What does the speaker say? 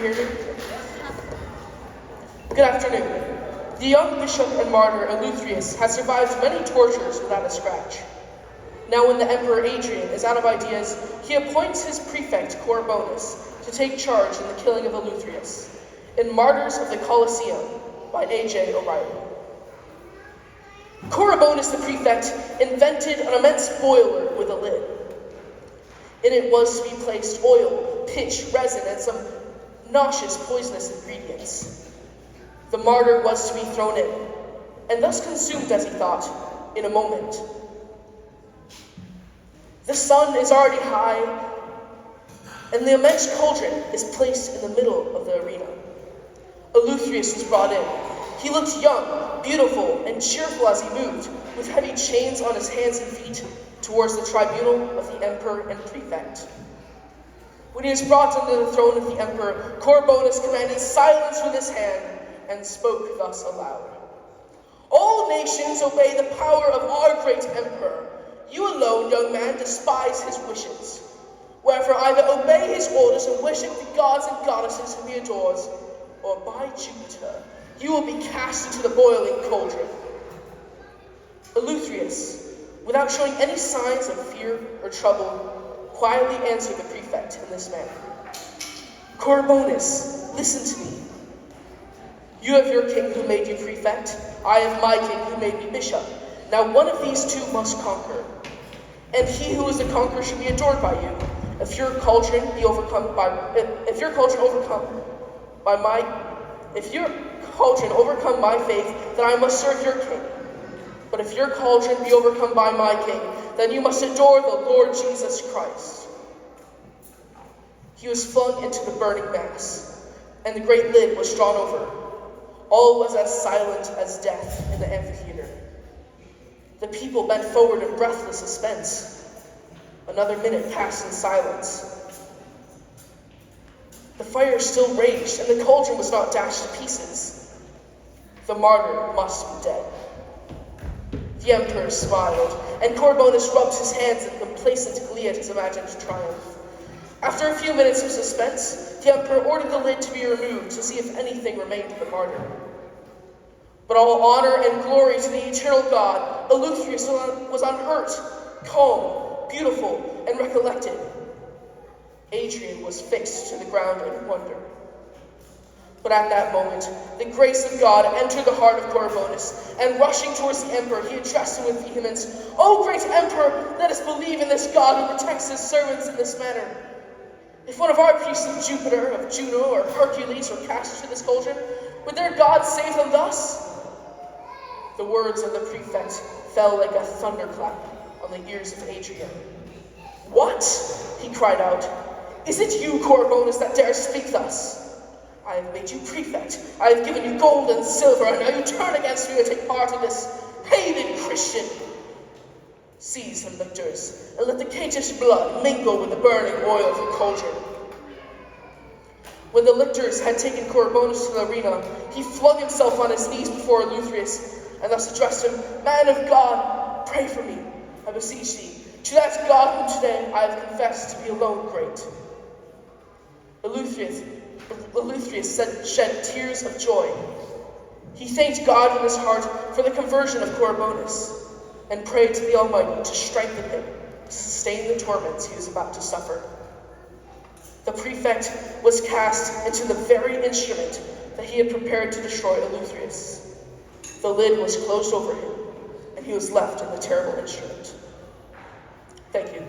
you hear me? Good afternoon. The young bishop and martyr Eleutherius has survived many tortures without a scratch. Now when the Emperor Adrian is out of ideas, he appoints his prefect Corbonus to take charge in the killing of Eleutherius in Martyrs of the Colosseum by A.J. O'Reilly. Corbonus the prefect invented an immense boiler with a lid. In it was to be placed oil, pitch, resin, and some nauseous, poisonous ingredients. The martyr was to be thrown in, and thus consumed, as he thought, in a moment. The sun is already high, and the immense cauldron is placed in the middle of the arena. Eleutherius was brought in. He looked young, beautiful, and cheerful as he moved, with heavy chains on his hands and feet, towards the tribunal of the emperor and prefect. When he was brought under the throne of the emperor, Corbonus commanded silence with his hand, and spoke thus aloud. All nations obey the power of our great emperor. You alone, young man, despise his wishes. Wherefore either obey his orders and worship the gods and goddesses whom he adores, or by Jupiter, you will be cast into the boiling cauldron. Eleutherius, without showing any signs of fear or trouble, quietly answered the prefect in this manner. Corbonus, listen to me. You have your king who made you prefect. I have my king who made me bishop. Now one of these two must conquer. And he who is the conqueror should be adored by you. If your cauldron overcome my faith, then I must serve your king. But if your cauldron be overcome by my king, then you must adore the Lord Jesus Christ. He was flung into the burning mass, and the great lid was drawn over. All was as silent as death in the amphitheater. The people bent forward in breathless suspense. Another minute passed in silence. The fire still raged, and the cauldron was not dashed to pieces. The martyr must be dead. The emperor smiled, and Corbonus rubbed his hands in complacent glee at his imagined triumph. After a few minutes of suspense, the emperor ordered the lid to be removed to see if anything remained of the martyr. But all honor and glory to the eternal God, Eleutherius was unhurt, calm, beautiful, and recollected. Adrian was fixed to the ground in wonder. But at that moment, the grace of God entered the heart of Corbonus, and rushing towards the emperor, he addressed him with vehemence. O great emperor, let us believe in this God who protects his servants in this manner. If one of our priests of Jupiter, of Juno, or Hercules were cast into this cauldron, would their God save them thus? The words of the prefect fell like a thunderclap on the ears of Adrian. What? He cried out. Is it you, Corbonus, that dares speak thus? I have made you prefect. I have given you gold and silver, and now you turn against me to take part in this hated Christian. Seize him, lictors, and let the caitiff's blood mingle with the burning oil of the cauldron. When the lictors had taken Corbonus to the arena, he flung himself on his knees before Eleutherius, and thus addressed him, Man of God, pray for me, I beseech thee, to that God whom today I have confessed to be alone great. Eleutherius shed tears of joy. He thanked God in his heart for the conversion of Corbonus, and prayed to the Almighty to strengthen him to sustain the torments he was about to suffer. The prefect was cast into the very instrument that he had prepared to destroy Eleutherius. The lid was closed over him, and he was left in the terrible instrument. Thank you.